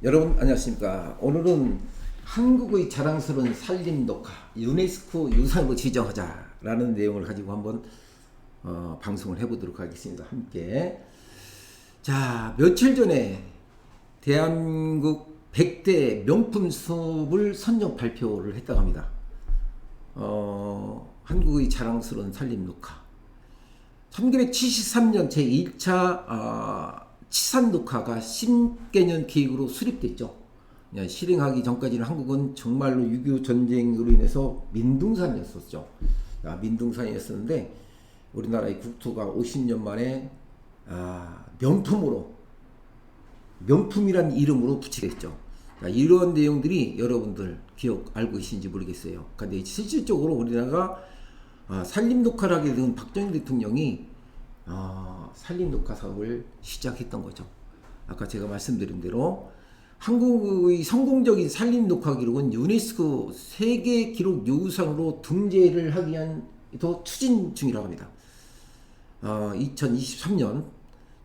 여러분 안녕하십니까. 오늘은 한국의 자랑스러운 산림 녹화 유네스코 유산으로 지정하자라는 내용을 가지고 한번 방송을 해보도록 하겠습니다. 함께. 자, 며칠 전에 대한민국 100대 명품 숲을 선정 발표를 했다고 합니다. 한국의 자랑스러운 산림 녹화 1973년 제1차 치산 녹화가 신개년 계획으로 수립됐죠. 실행하기 전까지는 한국은 정말로 6.25 전쟁으로 인해서 민둥산이었었죠. 민둥산이었었는데 우리나라의 국토가 50년 만에 명품이란 이름으로 붙이겠죠. 이런 내용들이 여러분들 알고 계신지 모르겠어요. 근데 실질적으로 우리나라가 산림 녹화를 하게 된 박정희 대통령이 산림 녹화 사업을 시작했던 거죠. 아까 제가 말씀드린 대로 한국의 성공적인 산림 녹화 기록은 유네스코 세계 기록 유산으로 등재를 하기 위한 추진 중이라고 합니다. 2023년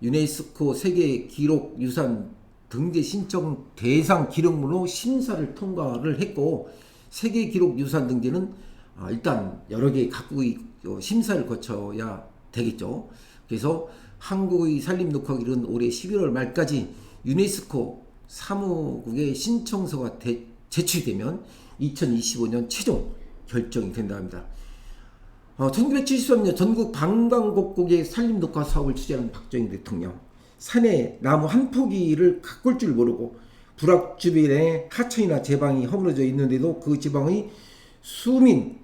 유네스코 세계 기록 유산 등재 신청 대상 기록물로 심사를 통과를 했고, 세계 기록 유산 등재는 일단 여러 개 각국의 심사를 거쳐야 되겠죠. 그래서 한국의 산림 녹화 기록은 올해 11월 말까지 유네스코 사무국에 신청서가 제출되면 2025년 최종 결정이 된다 합니다. 1973년 전국 방방곡곡의 산림 녹화 사업을 추진하는 박정희 대통령, 산에 나무 한 포기를 가꿀 줄 모르고 부락 주변에 하천이나 제방이 허물어져 있는데도 그 지방의 주민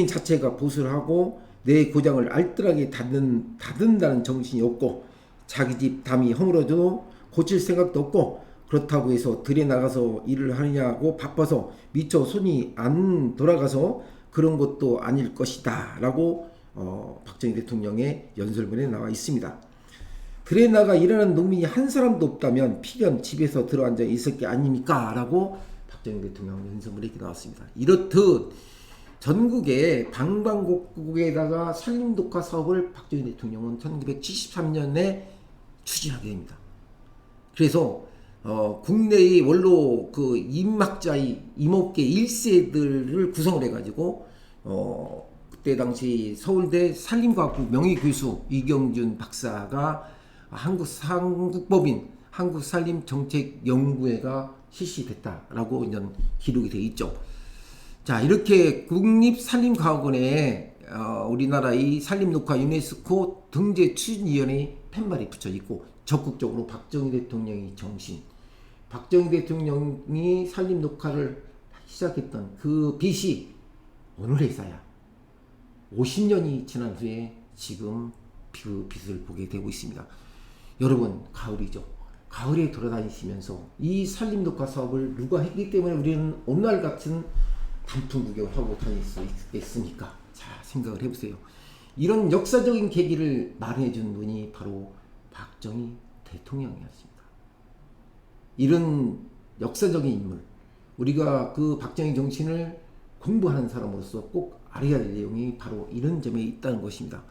자체가 보수를 하고 내 고장을 알뜰하게 닫는다는 정신이 없고, 자기 집 담이 허물어져도 고칠 생각도 없고, 그렇다고 해서 들에 나가서 일을 하느냐고 바빠서 미처 손이 안 돌아가서 그런 것도 아닐 것이다 라고 박정희 대통령의 연설문에 나와 있습니다. 들에 나가 일하는 농민이 한 사람도 없다면 필연 집에서 들어앉아 있을 게 아닙니까? 라고 박정희 대통령 연설문에 이렇게 나왔습니다. 이렇듯 전국의 방방곡곡에다가 산림 녹화 사업을 박정희 대통령은 1973년에 추진하게 됩니다. 그래서 국내의 원로 그 임학자의 임업계 1세들을 구성을 해가지고 그때 당시 서울대 산림과학부 명예교수 이경준 박사가 한국산국법인 한국산림정책연구회가 실시됐다라고 기록이 되어 있죠. 자, 이렇게 국립산림과학원에 우리나라의 산림녹화 유네스코 등재 추진위원회 팻말이 붙여 있고, 적극적으로 박정희 대통령의 정신, 박정희 대통령이 산림 녹화를 시작했던 그 빛이 오늘에서야 50년이 지난 후에 지금 그 빛을 보게 되고 있습니다. 여러분, 가을이죠. 가을에 돌아다니시면서 이 산림 녹화 사업을 누가 했기 때문에 우리는 오늘 같은 단풍 구경을 하고 다닐 수 있겠습니까? 자, 생각을 해보세요. 이런 역사적인 계기를 마련해준 분이 바로 박정희 대통령이었습니다. 이런 역사적인 인물, 우리가 그 박정희 정신을 공부하는 사람으로서 꼭 알아야 할 내용이 바로 이런 점에 있다는 것입니다.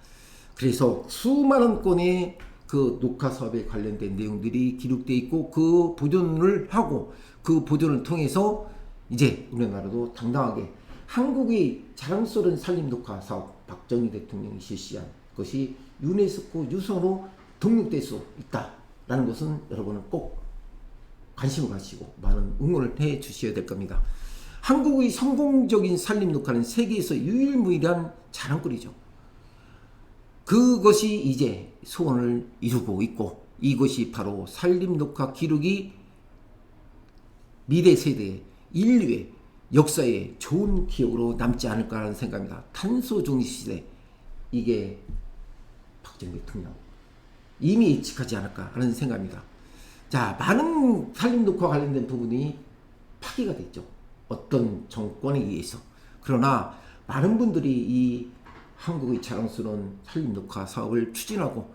그래서 수많은 건의 그 녹화 사업에 관련된 내용들이 기록되어 있고, 그 보존을 하고 그 보존을 통해서 이제 우리나라도 당당하게 한국의 자랑스러운 산림 녹화 사업 박정희 대통령이 실시한 것이 유네스코 유산으로 등록될 수 있다라는 것은 여러분은 꼭 관심을 가지고 많은 응원을 해 주셔야 될 겁니다. 한국의 성공적인 산림 녹화는 세계에서 유일무이한 자랑거리죠. 그것이 이제 소원을 이루고 있고, 이것이 바로 산림 녹화 기록이 미래 세대의 인류의 역사에 좋은 기억으로 남지 않을까라는 생각입니다. 탄소 중립 시대, 이게 박정희 대통령 이미 예측하지 않을까 하는 생각입니다. 자, 많은 산림 녹화 관련된 부분이 파기가 됐죠. 어떤 정권에 의해서. 그러나 많은 분들이 이 한국의 자랑스러운 산림 녹화 사업을 추진하고,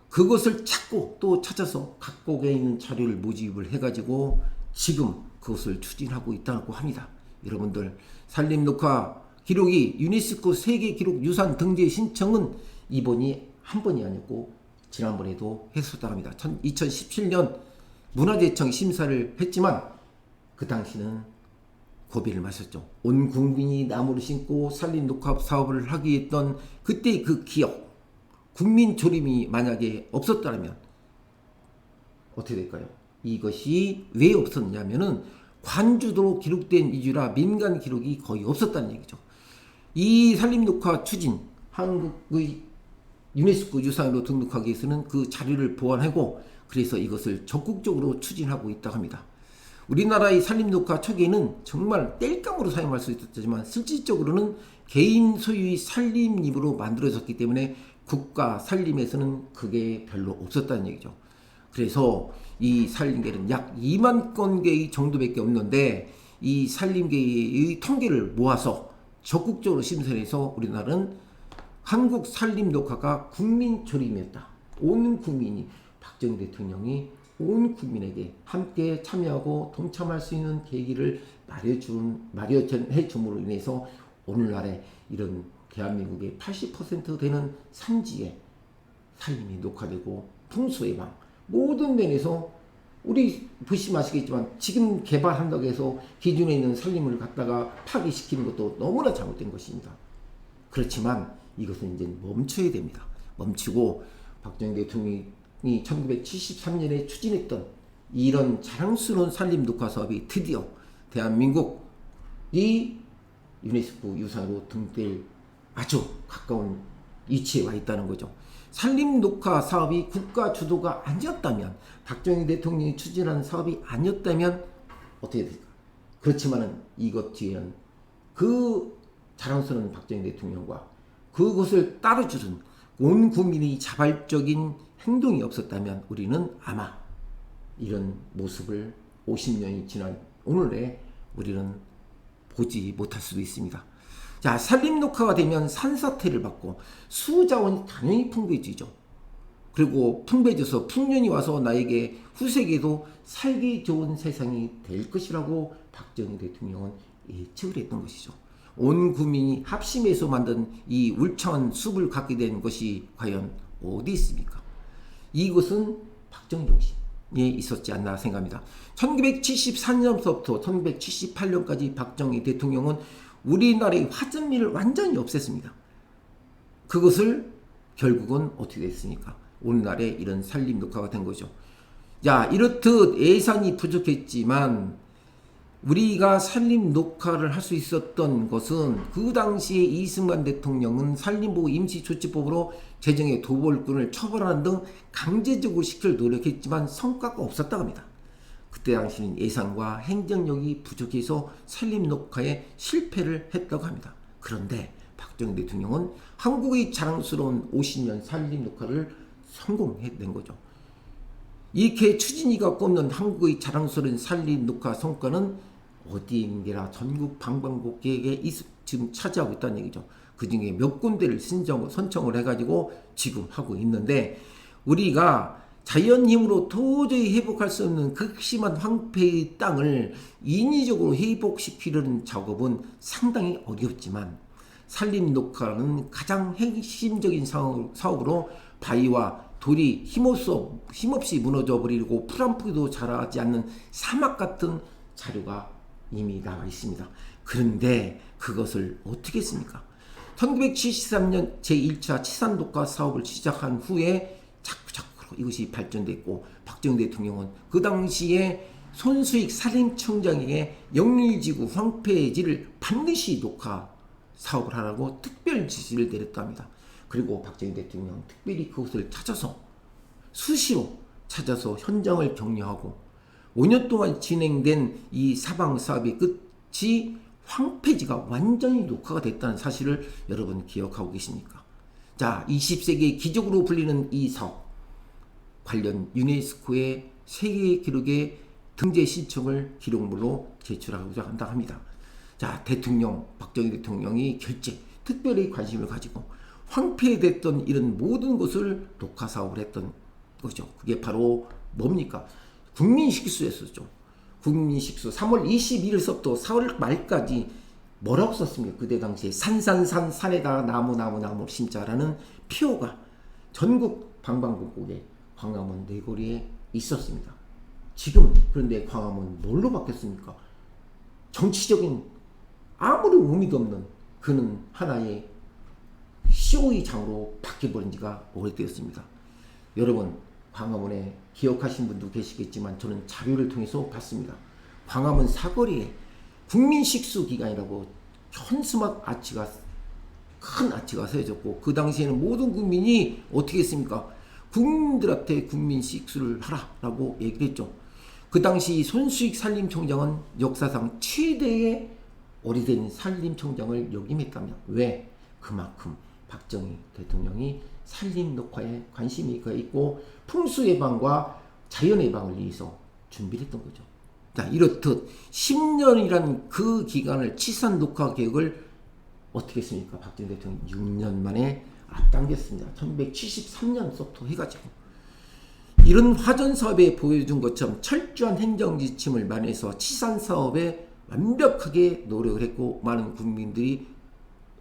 그것을 찾고 또 찾아서 각국에 있는 자료를 모집을 해가지고 지금 그것을 추진하고 있다고 합니다. 여러분들, 산림 녹화 기록이 유네스코 세계 기록 유산 등재 신청은 이번이 한 번이 아니고 지난번에도 했었다고 합니다. 2017년 문화재청 심사를 했지만 그 당시는 고비를 마셨죠. 온 국민이 나무를 심고 산림 녹화 사업을 하기 했던 그때 그 기억, 국민 조림이 만약에 없었다면 어떻게 될까요? 이것이 왜 없었냐면은 관주도로 기록된 이주라 민간 기록이 거의 없었다는 얘기죠. 이 산림 녹화 추진, 한국의 유네스코 유산으로 등록하기 위해서는 그 자료를 보완하고 그래서 이것을 적극적으로 추진하고 있다고 합니다. 우리나라의 산림 녹화 초기에는 정말 땔감으로 사용할 수 있었지만 실질적으로는 개인 소유의 산림입으로 만들어졌기 때문에 국가 산림에서는 그게 별로 없었다는 얘기죠. 그래서 이 산림계는 약 2만 건개의 정도밖에 없는데 이 산림계의 통계를 모아서 적극적으로 심사해서 우리나라는 한국 산림 녹화가 국민 조림이었다. 온 국민이 박정희 대통령이 온 국민에게 함께 참여하고 동참할 수 있는 계기를 마련해 줌으로 인해서 오늘날에 이런 대한민국의 80% 되는 산지에 산림이 녹화되고 풍수해방 모든 면에서 우리 보시면 아시겠지만 지금 개발한다고 해서 기존에 있는 산림을 갖다가 파괴시키는 것도 너무나 잘못된 것입니다. 그렇지만 이것은 이제 멈춰야 됩니다. 멈추고 박정희 대통령이 1973년에 추진했던 이런 자랑스러운 산림 녹화 사업이 드디어 대한민국이 유네스코 유산으로 등록될 아주 가까운 위치에 와 있다는 거죠. 산림 녹화 사업이 국가 주도가 아니었다면, 박정희 대통령이 추진한 사업이 아니었다면 어떻게 될까? 그렇지만은 이것 뒤에는 그 자랑스러운 박정희 대통령과 그것을 따라주는 온 국민의 자발적인 행동이 없었다면 우리는 아마 이런 모습을 50년이 지난 오늘에 우리는 보지 못할 수도 있습니다. 자, 산림 녹화가 되면 산사태를 받고 수자원이 당연히 풍부해지죠. 그리고 풍부해져서 풍년이 와서 나에게 후세에도 살기 좋은 세상이 될 것이라고 박정희 대통령은 예측을 했던 것이죠. 온 국민이 합심해서 만든 이 울창한 숲을 갖게 된 것이 과연 어디 있습니까? 이것은 박정희 정신에 있었지 않나 생각합니다. 1974년부터 1978년까지 박정희 대통령은 우리나라의 화전미를 완전히 없앴습니다. 그것을 결국은 어떻게 됐습니까? 오늘날에 이런 산림 녹화가 된 거죠. 자, 이렇듯 예산이 부족했지만 우리가 산림 녹화를 할 수 있었던 것은 그 당시에 이승만 대통령은 산림보호 임시조치법으로 재정의 도벌꾼을 처벌하는 등 강제적으로 시킬 노력했지만 성과가 없었다고 합니다. 그때 당시는 예산과 행정력이 부족해서 산림 녹화에 실패를 했다고 합니다. 그런데 박정희 대통령은 한국의 자랑스러운 50년 산림 녹화를 성공해낸 거죠. 이렇게 추진위가 꼽는 한국의 자랑스러운 산림 녹화 성과는 어디인게나 전국 방방곡곡에 지금 차지하고 있다는 얘기죠. 그 중에 몇 군데를 선정을 해가지고 지금 하고 있는데 우리가 자연 힘으로 도저히 회복할 수 없는 극심한 황폐의 땅을 인위적으로 회복시키려는 작업은 상당히 어렵지만 산림 녹화는 가장 핵심적인 사업으로 바위와 돌이 힘없이 무너져 버리고 풀 한 포기도 자라지 않는 사막 같은 자료가 이미 나와 있습니다. 그런데 그것을 어떻게 했습니까? 1973년 제1차 치산 녹화 사업을 시작한 후에 자꾸 이것이 발전됐고 박정희 대통령은 그 당시에 손수익 산림청장에게 영일지구 황폐지를 반드시 녹화 사업을 하라고 특별 지시를 내렸다 합니다. 그리고 박정희 대통령 특별히 그것을 찾아서 수시로 찾아서 현장을 격려하고 5년 동안 진행된 이 사방 사업의 끝이 황폐지가 완전히 녹화가 됐다는 사실을 여러분 기억하고 계십니까? 자, 20세기의 기적으로 불리는 이 사업 관련 유네스코의 세계 기록의 등재 신청을 기록물로 제출하고자 한다 합니다. 자, 박정희 대통령이 특별히 관심을 가지고 황폐됐던 이런 모든 것을 녹화 사업을 했던 거죠. 그게 바로 뭡니까? 국민식수였었죠. 국민식수 3월 21일서부터 4월 말까지 뭐라고 썼습니까? 그때 당시에 산에다 나무 심자라는 표가 전국 방방곡곡에 광화문 네거리에 있었습니다. 지금 그런데 광화문 뭘로 바뀌었습니까? 정치적인 아무런 의미도 없는 그는 하나의 쇼의 장으로 바뀌어버린 지가 오래되었습니다. 여러분 광화문에 기억하신 분도 계시겠지만 저는 자료를 통해서 봤습니다. 광화문 사거리에 국민식수기관이라고 현수막 아치가 큰 아치가 세워졌고 그 당시에는 모든 국민이 어떻게 했습니까? 국민들한테 국민식수를 하라라고 얘기를 했죠. 그 당시 손수익 산림총장은 역사상 최대의 오래된 산림총장을 역임했다며. 왜? 그만큼 박정희 대통령이 산림 녹화에 관심이 있고 풍수 예방과 자연 예방을 위해서 준비를 했던 거죠. 자, 이렇듯 10년이란 그 기간을 치산 녹화 계획을 어떻게 했습니까? 박정희 대통령이 6년 만에 앞당겼습니다. 1973년부터 해가지고 이런 화전 사업에 보여준 것처럼 철저한 행정 지침을 마련해서 치산 사업에 완벽하게 노력을 했고 많은 국민들이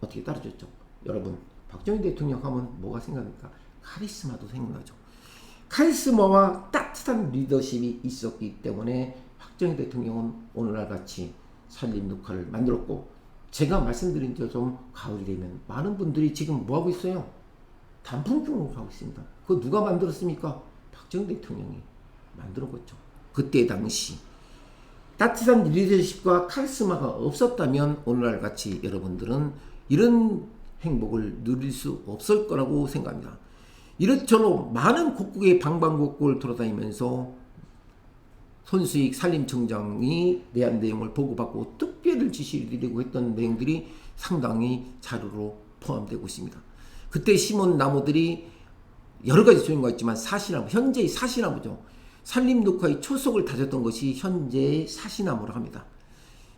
어떻게 따라줬죠. 여러분 박정희 대통령 하면 뭐가 생각합니까? 카리스마도 생각나죠. 카리스마와 따뜻한 리더십이 있었기 때문에 박정희 대통령은 오늘날 같이 산림 녹화를 만들었고 제가 말씀드린 지 좀 가을이 되면 많은 분들이 지금 뭐하고 있어요? 단풍경을 하고 있습니다. 그거 누가 만들었습니까? 박정희 대통령이 만들었겠죠. 그때 당시 따뜻한 리더십과 카리스마가 없었다면 오늘날 같이 여러분들은 이런 행복을 누릴 수 없을 거라고 생각합니다. 이렇저로 많은 곳곳의 방방곡곡을 돌아다니면서 손수익 산림청장이 대한 내용을 보고받고 특별히 지시를 드리고 했던 내용들이 상당히 자료로 포함되고 있습니다. 그때 심은 나무들이 여러 가지 종류가 있지만 사시나무, 현재의 사시나무죠. 산림 녹화의 초석을 다졌던 것이 현재의 사시나무라고 합니다.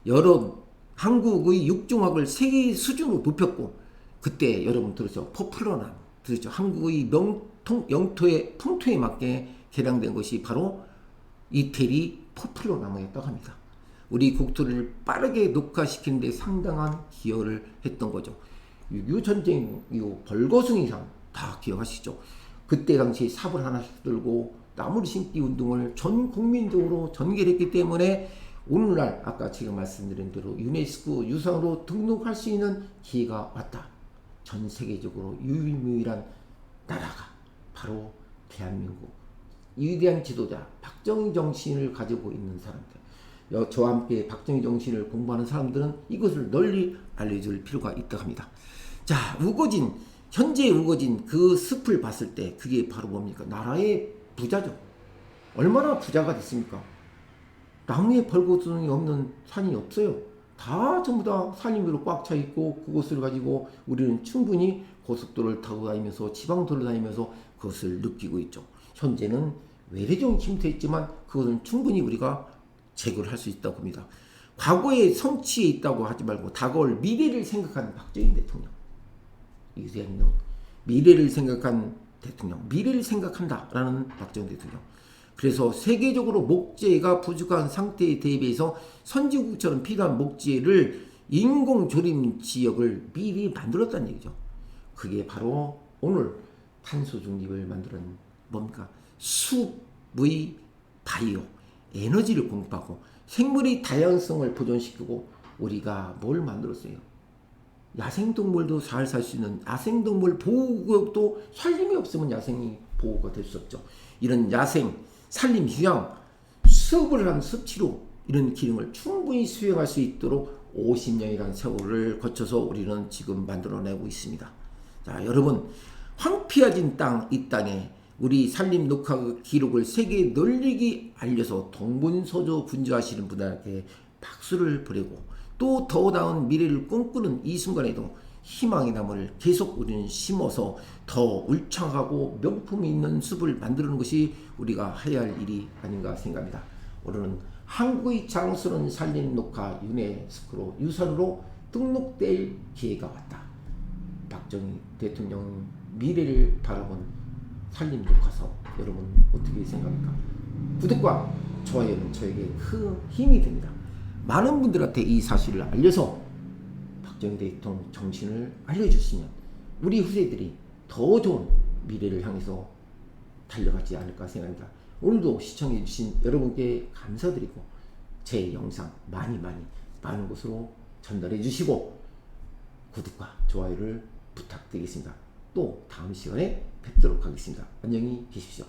여러 한국의 육종학을 세계 수준으로 높였고 그때 여러분 들으셨죠? 포플러나무 들으셨죠? 한국의 영토의 풍토에 맞게 개량된 것이 바로 이태리 포플러나무였다고 합니다. 우리 국토를 빠르게 녹화시키는 데 상당한 기여를 했던 거죠. 6.25 전쟁 이후 벌거숭이상 다 기억하시죠? 그때 당시 삽을 하나씩 들고 나무를 심기 운동을 전 국민적으로 전개를 했기 때문에 오늘날 아까 제가 말씀드린 대로 유네스코 유산으로 등록할 수 있는 기회가 왔다. 전 세계적으로 유일무이한 나라가 바로 대한민국 위대한 지도자 박정희 정신을 가지고 있는 사람들, 저와 함께 박정희 정신을 공부하는 사람들은 이것을 널리 알려줄 필요가 있다고 합니다. 자, 우거진, 현재 우거진 그 숲을 봤을 때 그게 바로 뭡니까? 나라의 부자죠. 얼마나 부자가 됐습니까? 나무에 벌거숭이 없는 산이 없어요. 다 전부 다 산림으로 꽉 차 있고 그것을 가지고 우리는 충분히 고속도로를 타고 다니면서 지방도로를 다니면서 그것을 느끼고 있죠. 현재는 외래종 침투했지만 그것은 충분히 우리가 제거를 할 수 있다고 봅니다. 과거의 성취에 있다고 하지 말고 다가올 미래를 생각하는 박정희 대통령. 이대한민국 미래를 생각한 대통령, 미래를 생각한다라는 박정희 대통령. 그래서 세계적으로 목재가 부족한 상태에 대비해서 선진국처럼 필요한 목재를 인공조림 지역을 미리 만들었다는 얘기죠. 그게 바로 오늘 탄소 중립을 만드는 뭡니까? 숲의 바이오 에너지를 공급하고 생물의 다양성을 보존시키고 우리가 뭘 만들었어요? 야생동물도 잘 살 수 있는 야생동물 보호구역도 산림이 없으면 야생이 보호가 될 수 없죠. 이런 야생, 산림 휴양, 수업을 한 습지로 이런 기능을 충분히 수행할 수 있도록 50년이라는 세월을 거쳐서 우리는 지금 만들어내고 있습니다. 자, 여러분 황폐해진 땅, 이 땅에 우리 산림 녹화 기록을 세계에 널리 알려서 동분서주 분주하시는 분들한테 박수를 보내고 또 더 나은 미래를 꿈꾸는 이 순간에도 희망의 나무를 계속 우리는 심어서 더 울창하고 명품이 있는 숲을 만드는 것이 우리가 해야 할 일이 아닌가 생각합니다. 오늘은 한국의 장스러운 산림 녹화 유네스코로 유산으로 등록될 기회가 왔다. 박정희 대통령 미래를 바라본 산림 녹화 사업, 여러분 어떻게 생각합니까? 구독과 좋아요는 저에게 큰 힘이 됩니다. 많은 분들한테 이 사실을 알려서 박정희 대통령 정신을 알려주시면 우리 후세들이 더 좋은 미래를 향해서 달려가지 않을까 생각합니다. 오늘도 시청해주신 여러분께 감사드리고 제 영상 많은 곳으로 전달해 주시고 구독과 좋아요를 부탁드리겠습니다. 또 다음 시간에 뵙도록 하겠습니다. 안녕히 계십시오.